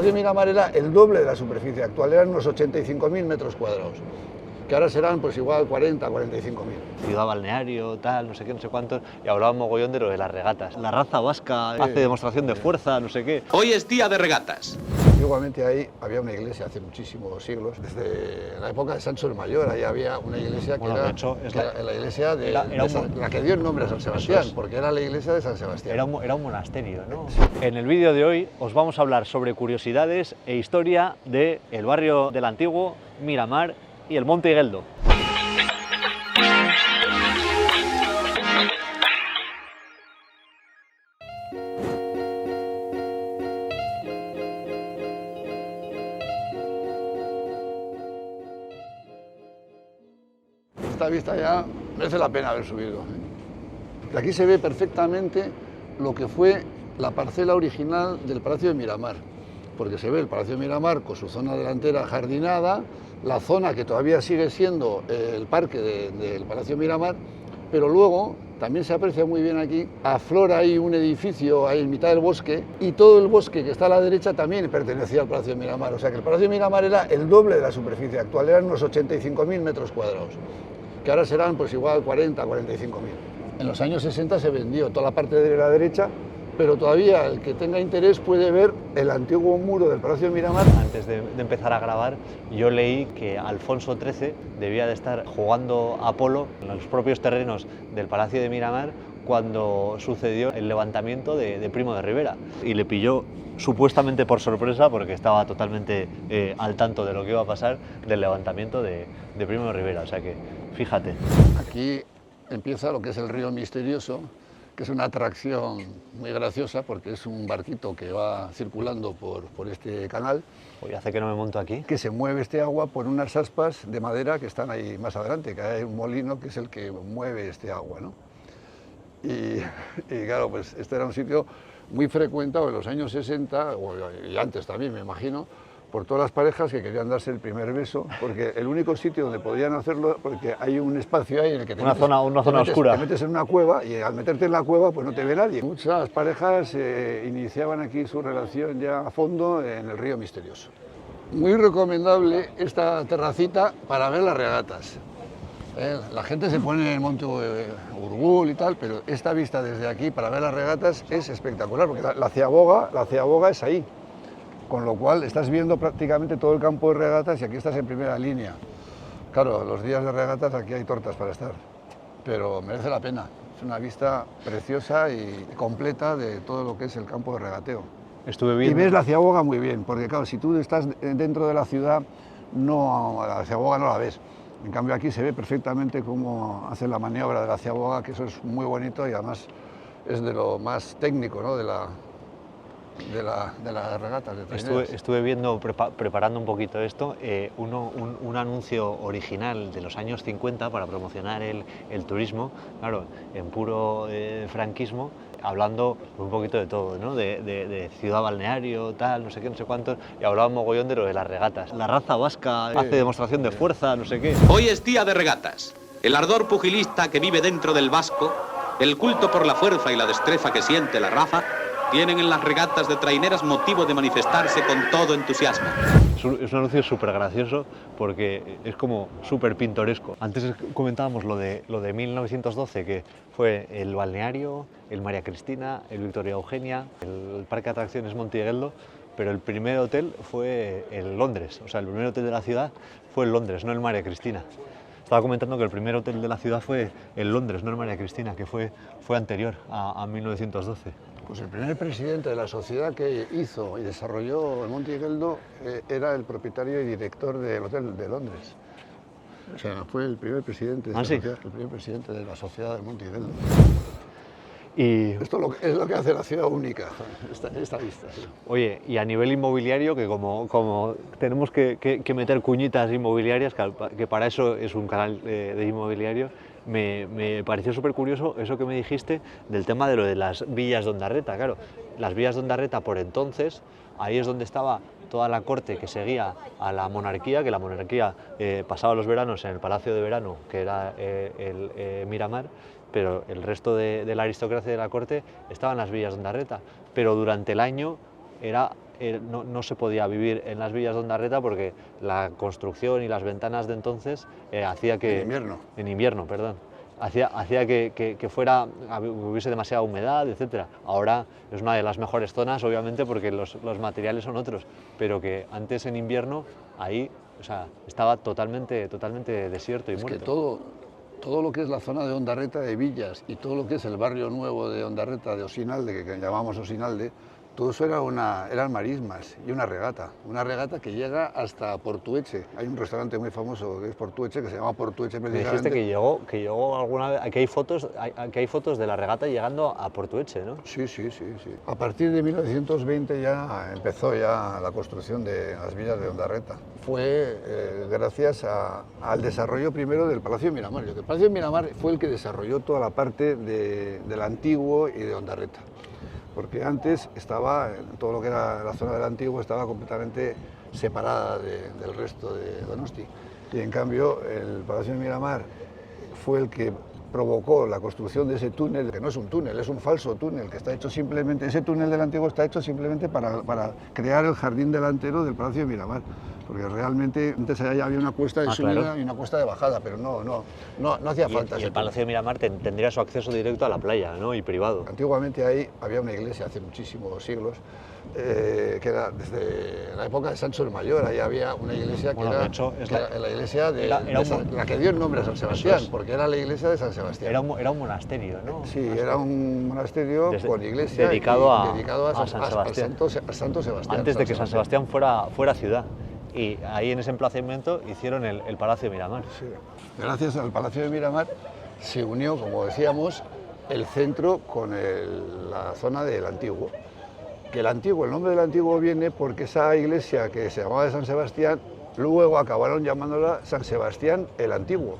Palacio Miramar era el doble de la superficie actual, eran unos 85.000 metros cuadrados, que ahora serán pues igual 40, 45.000. Ciudad balneario, tal, no sé qué, no sé cuántos, y hablaba mogollón de lo de las regatas. La raza vasca hace demostración de fuerza, no sé qué. Hoy es día de regatas. Igualmente ahí había una iglesia hace muchísimos siglos, desde la época de Sancho el Mayor, ahí había una iglesia que Bueno, era, de hecho, es la iglesia de la que dio el nombre a San Sebastián, Eso es. porque era la iglesia de San Sebastián. Era un monasterio, ¿no? En el vídeo de hoy os vamos a hablar sobre curiosidades e historia del barrio del antiguo, Miramar y el Monte Igeldo. Esta vista ya merece la pena haber subido. De aquí se ve perfectamente lo que fue la parcela original del Palacio de Miramar, porque se ve el Palacio de Miramar con su zona delantera jardinada, la zona que todavía sigue siendo el parque del Palacio de Miramar, pero luego también se aprecia muy bien aquí, aflora ahí un edificio ahí en mitad del bosque, y todo el bosque que está a la derecha también pertenecía al Palacio de Miramar, o sea que el Palacio de Miramar era el doble de la superficie actual, eran unos 85.000 metros cuadrados, que ahora serán pues igual 40, 45.000. En los años 60 se vendió toda la parte de la derecha, pero todavía el que tenga interés puede ver el antiguo muro del Palacio de Miramar. Antes de empezar a grabar, yo leí que Alfonso XIII debía de estar jugando a polo en los propios terrenos del Palacio de Miramar cuando sucedió el levantamiento de Primo de Rivera, y le pilló supuestamente por sorpresa porque estaba totalmente al tanto de lo que iba a pasar del levantamiento de Primo de Rivera, o sea que fíjate. Aquí empieza lo que es el río misterioso, que es una atracción muy graciosa porque es un barquito que va circulando por este canal. Hoy hace que no me monto aquí. Que se mueve este agua por unas aspas de madera que están ahí más adelante, que hay un molino que es el que mueve este agua, ¿no? Y claro, pues este era un sitio muy frecuentado en los años 60, y antes también me imagino, por todas las parejas que querían darse el primer beso, porque el único sitio donde podían hacerlo, porque hay un espacio ahí en el que una zona oscura. Te metes en una cueva y al meterte en la cueva pues no te ve nadie. Muchas parejas iniciaban aquí su relación ya a fondo en el río misterioso. Muy recomendable esta terracita para ver las regatas. La gente se pone en el monte Urgul y tal, pero esta vista desde aquí para ver las regatas es espectacular, porque la ciaboga es ahí. Con lo cual estás viendo prácticamente todo el campo de regatas y aquí estás en primera línea. Claro, los días de regatas aquí hay tortas para estar, pero merece la pena. Es una vista preciosa y completa de todo lo que es el campo de regateo. Estuve viendo. Y ves la ciaboga muy bien, porque claro, si tú estás dentro de la ciudad, la ciaboga no la ves. En cambio aquí se ve perfectamente cómo hace la maniobra de la ciaboga, que eso es muy bonito y además es de lo más técnico, ¿no? de las regatas de traineras. Estuve viendo, preparando un poquito esto, un anuncio original de los años 50 para promocionar el turismo, claro, en puro franquismo, hablando un poquito de todo, ¿no? de ciudad balneario, tal, no sé qué, no sé cuántos, y hablaba mogollón de lo de las regatas. La raza vasca hace demostración de fuerza, no sé qué. Hoy es día de regatas. El ardor pugilista que vive dentro del vasco, el culto por la fuerza y la destreza que siente la raza, tienen en las regatas de traineras motivo de manifestarse con todo entusiasmo. Es un anuncio súper gracioso porque es como súper pintoresco. Antes comentábamos lo de 1912, que fue el balneario, el María Cristina, el Victoria Eugenia, el parque de atracciones Monte Igeldo, pero el primer hotel fue en Londres, o sea, el primer hotel de la ciudad fue en Londres, no el María Cristina. Estaba comentando que el primer hotel de la ciudad fue en Londres, no el María Cristina, que fue anterior a 1912. Pues el primer presidente de la sociedad que hizo y desarrolló el Monte Igeldo era el propietario y director del Hotel de Londres. O sea, fue el primer presidente de ¿Sí? el primer presidente de la sociedad del Monte Igeldo. Y Esto es lo que hace la ciudad única, esta vista. ¿Sí? Oye, y a nivel inmobiliario, que como tenemos que meter cuñitas inmobiliarias, que para eso es un canal de inmobiliario, me pareció súper curioso eso que me dijiste del tema de lo de las villas de Ondarreta. Claro, las villas de Ondarreta por entonces, ahí es donde estaba toda la corte que seguía a la monarquía, que la monarquía pasaba los veranos en el Palacio de Verano, que era el Miramar, pero el resto de la aristocracia de la corte estaba en las villas de Ondarreta, pero durante el año era no se podía vivir en las villas de Ondarreta porque la construcción y las ventanas de entonces hacía que... En invierno, perdón. Hacía que hubiese demasiada humedad, etc. Ahora es una de las mejores zonas, obviamente, porque los materiales son otros, pero que antes en invierno ahí, o sea, estaba totalmente desierto y muerto. Es que todo lo que es la zona de Ondarreta de Villas y todo lo que es el barrio nuevo de Ondarreta, de Osinalde, que llamamos Osinalde, todo eso eran marismas y una regata que llega hasta Portueche. Hay un restaurante muy famoso que es Portueche, que se llama Portueche precisamente. Me dijiste que llegó alguna vez, aquí hay fotos de la regata llegando a Portueche, ¿no? Sí. A partir de 1920 ya empezó la construcción de las villas de Ondarreta. Fue gracias al desarrollo primero del Palacio de Miramar. El Palacio de Miramar fue el que desarrolló toda la parte del Antiguo y de Ondarreta. Porque antes todo lo que era la zona del Antiguo estaba completamente separada del resto de Donosti. Y en cambio el Palacio de Miramar fue el que provocó la construcción de ese túnel, que no es un túnel, es un falso túnel, que está hecho simplemente, ese túnel del Antiguo está hecho simplemente para crear el jardín delantero del Palacio de Miramar. Porque realmente antes allá había una cuesta de subida, claro, y una cuesta de bajada, pero no hacía falta. Y el Palacio de Miramar tendría su acceso directo a la playa, ¿no? Y privado. Antiguamente ahí había una iglesia, hace muchísimos siglos, que era desde la época de Sancho el Mayor. Ahí había una iglesia que era la iglesia la que dio el nombre a San Sebastián, porque era la iglesia de San Sebastián. Era un monasterio, ¿no? Sí, era un monasterio con iglesia dedicado a Santo Sebastián. Antes de que San Sebastián fuera ciudad. Y ahí en ese emplazamiento hicieron el Palacio de Miramar. Sí. Gracias al Palacio de Miramar se unió, como decíamos, el centro con la zona del Antiguo. Que el nombre del Antiguo viene porque esa iglesia que se llamaba de San Sebastián, luego acabaron llamándola San Sebastián el Antiguo.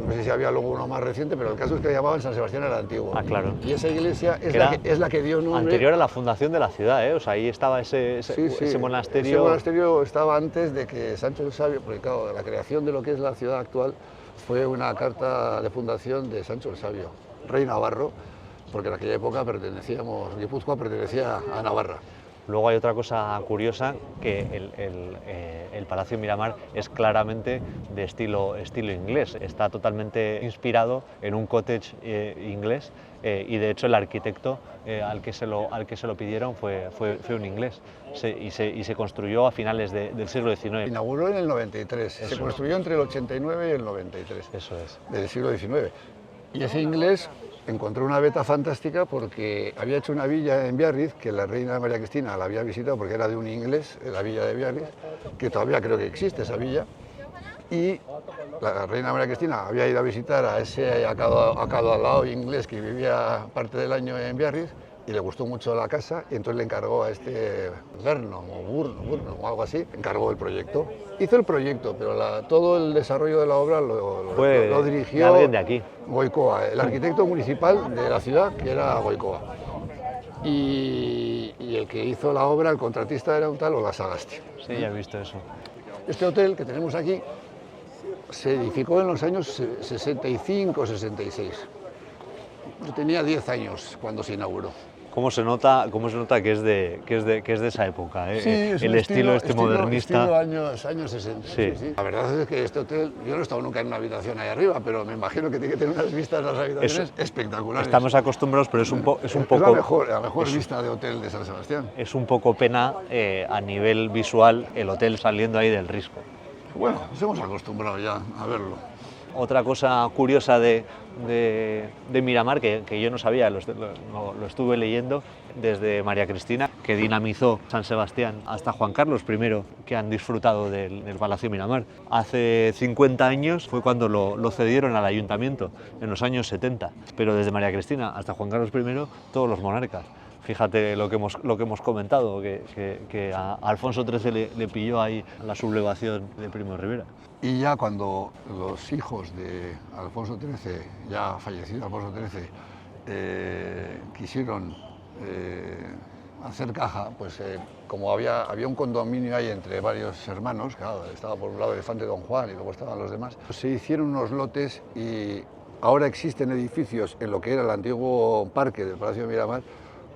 No sé si había luego uno más reciente, pero el caso es que llamaban San Sebastián el Antiguo. Ah, claro. Y esa iglesia es la que dio nombre... Anterior a la fundación de la ciudad, ¿eh? O sea, ahí estaba ese monasterio... Ese monasterio estaba antes de que Sancho el Sabio, porque claro, la creación de lo que es la ciudad actual fue una carta de fundación de Sancho el Sabio, rey navarro, porque en aquella época Guipúzcoa pertenecía a Navarra. Luego hay otra cosa curiosa, que el Palacio Miramar es claramente de estilo inglés. Está totalmente inspirado en un cottage inglés y de hecho el arquitecto al que se lo pidieron fue un inglés y se construyó a finales del siglo XIX. Inauguró en el 93, se construyó entre el 89 y el 93. Eso es. Del siglo XIX. Y ese inglés encontró una beta fantástica porque había hecho una villa en Biarritz, que la reina María Cristina la había visitado porque era de un inglés, la villa de Biarritz, que todavía creo que existe esa villa, y la reina María Cristina había ido a visitar a ese acaudalado inglés que vivía parte del año en Biarritz, y le gustó mucho la casa, y entonces le encargó a este Vernon o Burnham o algo así, encargó el proyecto. Hizo el proyecto, pero todo el desarrollo de la obra lo dirigió alguien de aquí. Goicoa, el arquitecto municipal de la ciudad, que era Goicoa. Y el que hizo la obra, el contratista, era un tal Ola Sagasti. Sí, ya he visto eso. Este hotel que tenemos aquí se edificó en los años 65-66. Yo tenía 10 años cuando se inauguró. ¿Cómo se nota que es de esa época? ¿Eh? Sí, es el estilo modernista. Estilo años 60. Sí. Sí. La verdad es que este hotel, yo no he estado nunca en una habitación ahí arriba, pero me imagino que tiene que tener unas vistas de las habitaciones espectaculares. Estamos acostumbrados, pero es un poco... Es la mejor vista de hotel de San Sebastián. Es un poco pena a nivel visual el hotel saliendo ahí del Risco. Bueno, nos hemos acostumbrado ya a verlo. Otra cosa curiosa de Miramar, que yo no sabía, lo estuve leyendo desde María Cristina, que dinamizó San Sebastián, hasta Juan Carlos I, que han disfrutado del Palacio Miramar. Hace 50 años fue cuando lo cedieron al ayuntamiento, en los años 70, pero desde María Cristina hasta Juan Carlos I, todos los monarcas. Fíjate lo que hemos comentado, que a Alfonso XIII le pilló ahí la sublevación de Primo de Rivera. Y ya cuando los hijos de Alfonso XIII, ya fallecido Alfonso XIII, quisieron hacer caja, pues como había un condominio ahí entre varios hermanos, claro, estaba por un lado el infante Don Juan y luego estaban los demás, pues se hicieron unos lotes y ahora existen edificios en lo que era el antiguo parque del Palacio de Miramar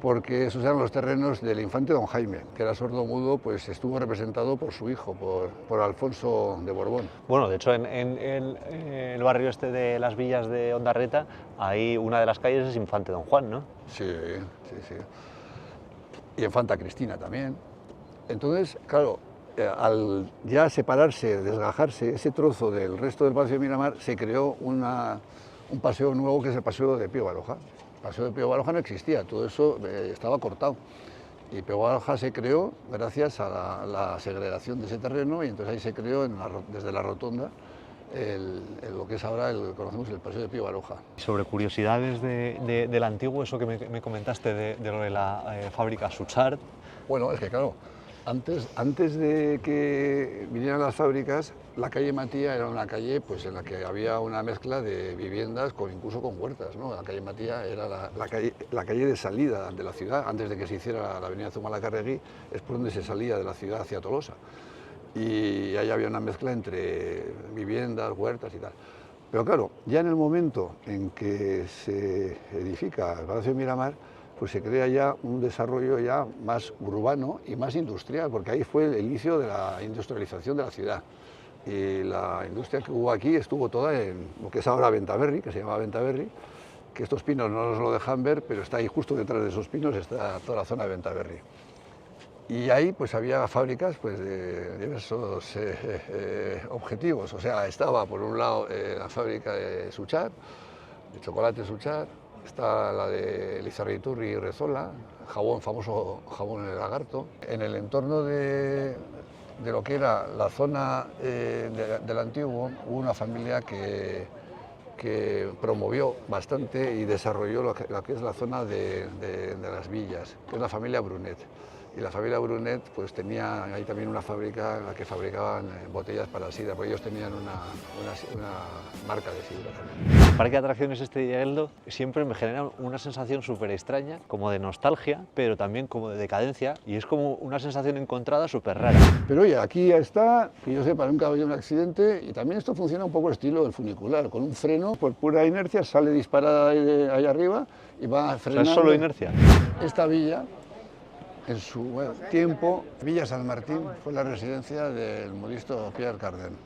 porque esos eran los terrenos del infante don Jaime, que era sordomudo, pues estuvo representado por su hijo, por Alfonso de Borbón. Bueno, de hecho, en el barrio este de las villas de Ondarreta, ahí una de las calles es Infante Don Juan, ¿no? Sí, sí, sí. Y Infanta Cristina también. Entonces, claro, al ya separarse, desgajarse ese trozo del resto del Palacio de Miramar, se creó un paseo nuevo que es el Paseo de Pío Baroja. El Paseo de Pío Baroja no existía, todo eso estaba cortado. Y Pío Baroja se creó gracias a la segregación de ese terreno, y entonces ahí se creó desde la rotonda lo que es ahora conocemos el Paseo de Pío Baroja. Sobre curiosidades del antiguo, eso que me comentaste de lo de la fábrica Suchard. Bueno, es que claro, antes de que vinieran las fábricas, la calle Matía era una calle pues, en la que había una mezcla de viviendas, incluso con huertas, ¿no? La calle Matía era la calle de salida de la ciudad, antes de que se hiciera la avenida Zumalacárregui, es por donde se salía de la ciudad hacia Tolosa. Y ahí había una mezcla entre viviendas, huertas y tal. Pero claro, ya en el momento en que se edifica el Palacio de Miramar, pues se crea ya un desarrollo ya más urbano y más industrial, porque ahí fue el inicio de la industrialización de la ciudad. Y la industria que hubo aquí estuvo toda en lo que es ahora Bentaberri, que se llama Bentaberri, que estos pinos no nos lo dejan ver, pero está ahí justo detrás de esos pinos, está toda la zona de Bentaberri. Y ahí pues había fábricas pues, de diversos objetivos, o sea, estaba por un lado la fábrica de Suchard, de chocolate Suchard, está la de Lizarriturri y Rezola, jabón, famoso jabón en el Lagarto. En el entorno de lo que era la zona del antiguo, hubo una familia que promovió bastante y desarrolló lo que es la zona de las villas, que es la familia Brunet. Y la familia Brunet pues tenía ahí también una fábrica en la que fabricaban botellas para sidra, porque ellos tenían una marca de sidra también. El parque de atracciones este de Geldo siempre me genera una sensación súper extraña, como de nostalgia, pero también como de decadencia, y es como una sensación encontrada súper rara. Pero oye, aquí ya está, que yo sepa, nunca ha habido un accidente, y también esto funciona un poco estilo del funicular, con un freno, por pura inercia, sale disparada ahí arriba y va frenando. O sea, ¿es solo inercia? Esta villa, en su tiempo, Villa San Martín fue la residencia del modisto Pierre Cardin.